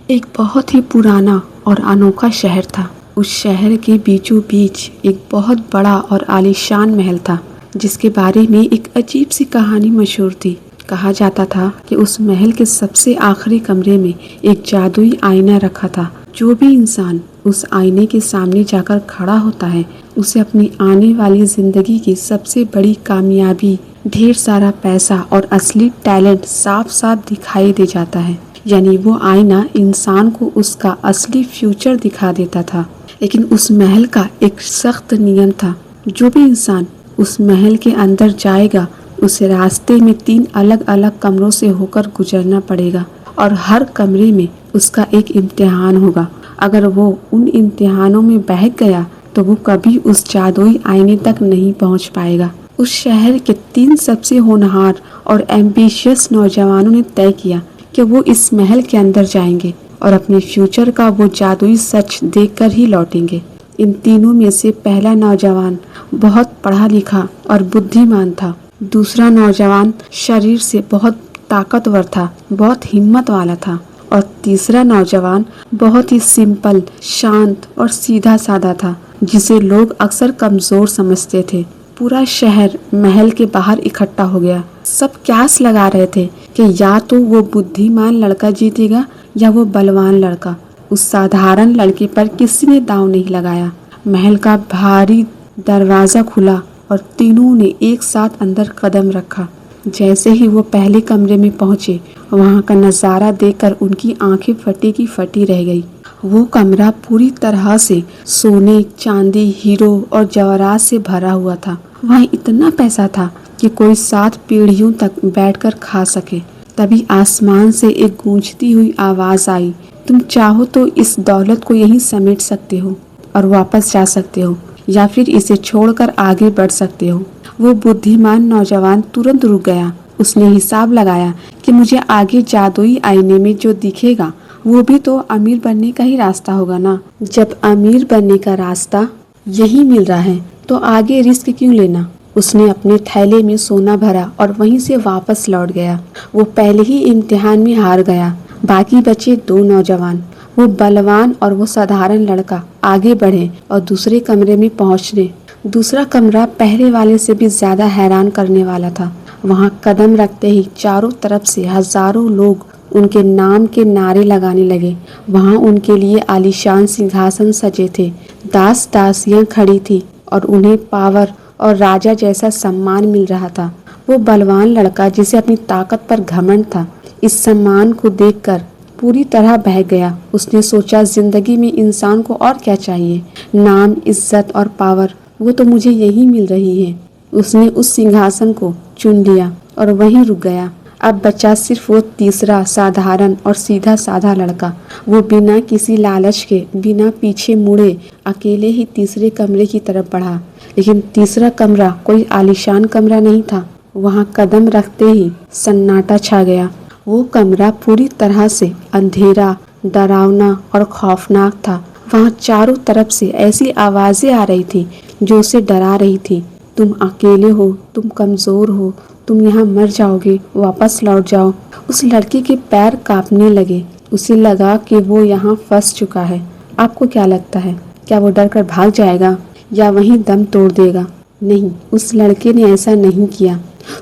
एक बहुत ही पुराना और अनोखा शहर था। उस शहर के बीचों बीच एक बहुत बड़ा और आलीशान महल था, जिसके बारे में एक अजीब सी कहानी मशहूर थी। कहा जाता था कि उस महल के सबसे आखिरी कमरे में एक जादुई आईना रखा था। जो भी इंसान उस आईने के सामने जाकर खड़ा होता है, उसे अपनी आने वाली जिंदगी की सबसे बड़ी कामयाबी, ढेर सारा पैसा और असली टैलेंट साफ साफ दिखाई दे जाता है। यानी वो आईना इंसान को उसका असली फ्यूचर दिखा देता था। लेकिन उस महल का एक सख्त नियम था। जो भी इंसान उस महल के अंदर जाएगा, उसे रास्ते में 3 अलग अलग कमरों से होकर गुजरना पड़ेगा और हर कमरे में उसका एक इम्तिहान होगा। अगर वो उन इम्तिहानों में बहक गया तो वो कभी उस जादुई आईने तक नहीं पहुंच पाएगा। उस शहर के 3 सबसे होनहार और एम्बिशियस नौजवानों ने तय किया कि वो इस महल के अंदर जाएंगे और अपने फ्यूचर का वो जादुई सच देखकर ही लौटेंगे। इन तीनों में से पहला नौजवान बहुत पढ़ा लिखा और बुद्धिमान था। दूसरा नौजवान शरीर से बहुत ताकतवर था, बहुत हिम्मत वाला था। और तीसरा नौजवान बहुत ही सिंपल, शांत और सीधा साधा था, जिसे लोग अक्सर कमजोर समझते थे। पूरा शहर महल के बाहर इकट्ठा हो गया। सब क्यास लगा रहे थे कि या तो वो बुद्धिमान लड़का जीतेगा या वो बलवान लड़का। उस साधारण लड़के पर किसी ने दांव नहीं लगाया। महल का भारी दरवाजा खुला और तीनों ने एक साथ अंदर कदम रखा। जैसे ही वो पहले कमरे में पहुंचे, वहां का नजारा देखकर उनकी आंखें फटी की फटी रह गई। वो कमरा पूरी तरह से सोने, चांदी, हीरो और जवाहरात से भरा हुआ था। वहाँ इतना पैसा था कि कोई 7 पीढ़ियों तक बैठकर खा सके। तभी आसमान से एक गूंजती हुई आवाज आई, तुम चाहो तो इस दौलत को यहीं समेट सकते हो और वापस जा सकते हो, या फिर इसे छोड़कर आगे बढ़ सकते हो। वो बुद्धिमान नौजवान तुरंत रुक गया। उसने हिसाब लगाया कि मुझे आगे जादुई आईने में जो दिखेगा वो भी तो अमीर बनने का ही रास्ता होगा ना। जब अमीर बनने का रास्ता यही मिल रहा है तो आगे रिस्क क्यों लेना। उसने अपने थैले में सोना भरा और वहीं से वापस लौट गया। वो पहले ही इम्तिहान में हार गया। बाकी बचे 2 नौजवान, वो बलवान और वो साधारण लड़का, आगे बढ़े और दूसरे कमरे में पहुंचने। दूसरा कमरा पहले वाले से भी ज्यादा हैरान करने वाला था। वहां कदम रखते ही चारों तरफ से हजारों लोग उनके नाम के नारे लगाने लगे। वहां उनके लिए आलीशान सिंहासन सजे थे, दास दासियां खड़ी थी और उन्हें पावर और राजा जैसा सम्मान मिल रहा था। वो बलवान लड़का, जिसे अपनी ताकत पर घमंड था, इस सम्मान को देखकर पूरी तरह बह गया। उसने सोचा, जिंदगी में इंसान को और क्या चाहिए, नाम, इज्जत और पावर, वो तो मुझे यही मिल रही है। उसने उस सिंहासन को चुन लिया और वहीं रुक गया। अब बचा सिर्फ वो तीसरा साधारण और सीधा साधा लड़का। वो बिना किसी लालच के, बिना पीछे मुड़े, अकेले ही तीसरे कमरे की तरफ बढ़ा। लेकिन तीसरा कमरा कोई आलीशान कमरा नहीं था। वहां कदम रखते ही सन्नाटा छा गया। वो कमरा पूरी तरह से अंधेरा, डरावना और खौफनाक था। वहां चारों तरफ से ऐसी आवाजें आ रही थी जो उसे डरा रही थी। तुम अकेले हो, तुम कमजोर हो, तुम यहाँ मर जाओगे, वापस लौट जाओ। उस लड़के के पैर कांपने लगे। उसे लगा कि वो यहाँ फंस चुका है। आपको क्या लगता है, क्या वो डर कर भाग जाएगा या वहीं दम तोड़ देगा? नहीं, उस लड़के ने ऐसा नहीं किया।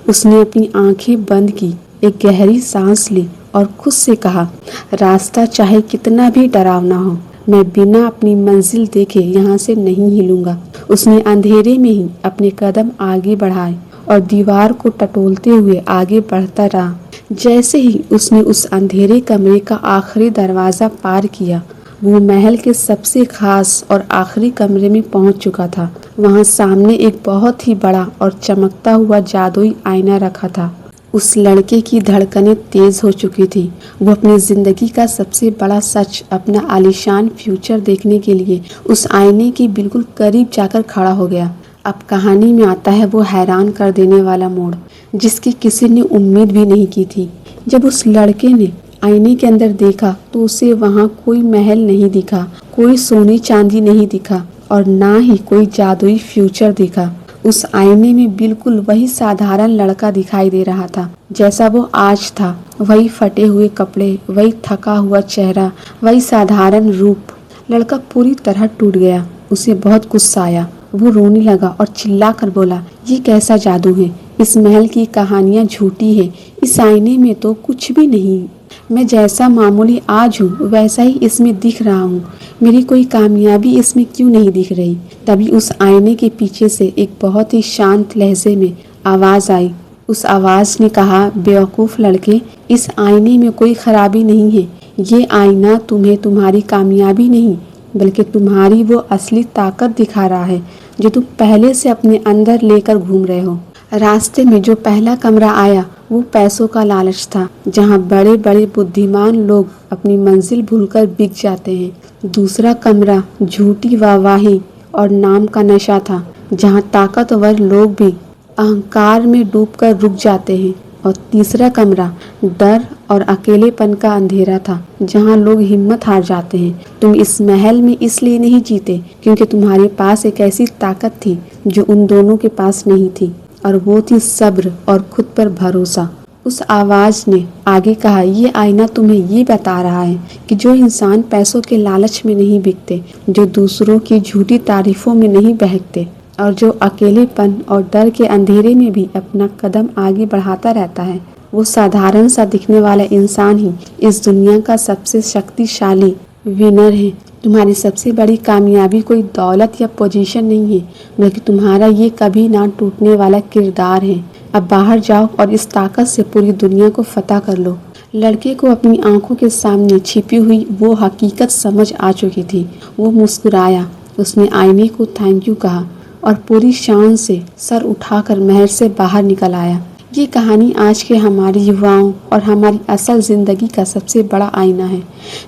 उसने अपनी आंखें बंद की, एक गहरी सांस ली और खुद से कहा, रास्ता चाहे कितना भी डरावना हो, मैं बिना अपनी मंजिल देखे यहाँ से नहीं हिलूंगा। उसने अंधेरे में ही अपने कदम आगे बढ़ाए और दीवार को टटोलते हुए आगे बढ़ता रहा। जैसे ही उसने उस अंधेरे कमरे का आखिरी दरवाजा पार किया, वो महल के सबसे खास और आखिरी कमरे में पहुंच चुका था। वहां सामने एक बहुत ही बड़ा और चमकता हुआ जादुई आईना रखा था। उस लड़के की धड़कनें तेज हो चुकी थी। वो अपनी जिंदगी का सबसे बड़ा सच, अपना आलीशान फ्यूचर देखने के लिए उस आईने के बिल्कुल करीब जाकर खड़ा हो गया। अब कहानी में आता है वो हैरान कर देने वाला मोड़, जिसकी किसी ने उम्मीद भी नहीं की थी। जब उस लड़के ने आईने के अंदर देखा तो उसे वहां कोई महल नहीं दिखा, कोई सोने चांदी नहीं दिखा और ना ही कोई जादुई फ्यूचर दिखा। उस आईने में बिल्कुल वही साधारण लड़का दिखाई दे रहा था जैसा वो आज था। वही फटे हुए कपड़े, वही थका हुआ चेहरा, वही साधारण रूप। लड़का पूरी तरह टूट गया। उसे बहुत गुस्सा आया। वो रोने लगा और चिल्ला कर बोला, ये कैसा जादू है? इस महल की कहानियाँ झूठी है। इस आईने में तो कुछ भी नहीं। मैं जैसा मामूली आज हूँ वैसा ही इसमें दिख रहा हूँ। मेरी कोई कामयाबी इसमें क्यों नहीं दिख रही? तभी उस आईने के पीछे से एक बहुत ही शांत लहजे में आवाज़ आई। उस आवाज़ ने कहा, बेवकूफ़ लड़के, इस आईने में कोई खराबी नहीं है। ये आईना तुम्हें तुम्हारी कामयाबी नहीं बल्कि तुम्हारी वो असली ताकत दिखा रहा है जो तुम पहले से अपने अंदर लेकर घूम रहे हो। रास्ते में जो पहला कमरा आया वो पैसों का लालच था, जहाँ बड़े बड़े बुद्धिमान लोग अपनी मंजिल भूलकर बिक जाते हैं। दूसरा कमरा झूठी वाहवाही और नाम का नशा था, जहाँ ताकतवर लोग भी अहंकार में डूबकर रुक जाते हैं। और तीसरा कमरा डर और अकेलेपन का अंधेरा था, जहाँ लोग हिम्मत हार जाते हैं। तुम इस महल में इसलिए नहीं जीते क्योंकि तुम्हारे पास एक ऐसी ताकत थी जो उन दोनों के पास नहीं थी, और वो थी सब्र और खुद पर भरोसा। उस आवाज़ ने आगे कहा, ये आईना तुम्हें ये बता रहा है कि जो इंसान पैसों के लालच में नहीं बिकते, जो दूसरों की झूठी तारीफों में नहीं बहकते, और जो अकेलेपन और डर के अंधेरे में भी अपना कदम आगे बढ़ाता रहता है, वो साधारण सा दिखने वाला इंसान ही इस दुनिया का सबसे शक्तिशाली विनर है। तुम्हारी सबसे बड़ी कामयाबी कोई दौलत या पोजीशन नहीं है, बल्कि तुम्हारा ये कभी ना टूटने वाला किरदार है। अब बाहर जाओ और इस ताकत से पूरी दुनिया को फतह कर लो। लड़के को अपनी आंखों के सामने छिपी हुई वो हकीकत समझ आ चुकी थी। वो मुस्कुराया, उसने आईने को थैंक यू कहा और पूरी शान से सर उठाकर महल से बाहर निकल आया। ये कहानी आज के हमारे युवाओं और हमारी असल ज़िंदगी का सबसे बड़ा आईना है।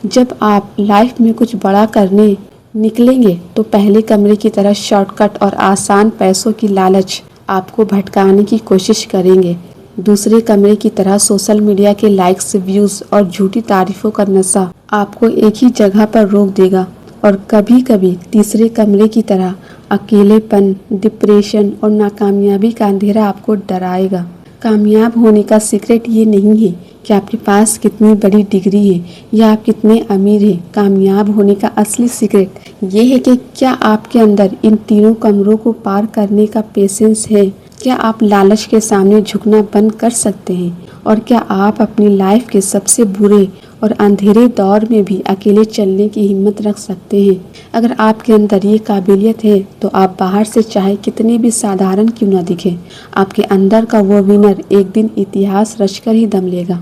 जब आप लाइफ में कुछ बड़ा करने निकलेंगे तो पहले कमरे की तरह शॉर्टकट और आसान पैसों की लालच आपको भटकाने की कोशिश करेंगे। दूसरे कमरे की तरह सोशल मीडिया के लाइक्स, व्यूज़ और झूठी तारीफों का नशा आपको एक ही जगह पर रोक देगा। और कभी कभी तीसरे कमरे की तरह अकेलेपन, डिप्रेशन और नाकामयाबी का अंधेरा आपको डराएगा। कामयाब होने का सीक्रेट ये नहीं है कि आपके पास कितनी बड़ी डिग्री है या आप कितने अमीर हैं। कामयाब होने का असली सीक्रेट ये है कि क्या आपके अंदर इन तीनों कमरों को पार करने का पेशेंस है। क्या आप लालच के सामने झुकना बंद कर सकते हैं, और क्या आप अपनी लाइफ के सबसे बुरे और अंधेरे दौर में भी अकेले चलने की हिम्मत रख सकते हैं। अगर आपके अंदर ये काबिलियत है तो आप बाहर से चाहे कितने भी साधारण क्यों ना दिखें, आपके अंदर का वो विनर एक दिन इतिहास रचकर ही दम लेगा।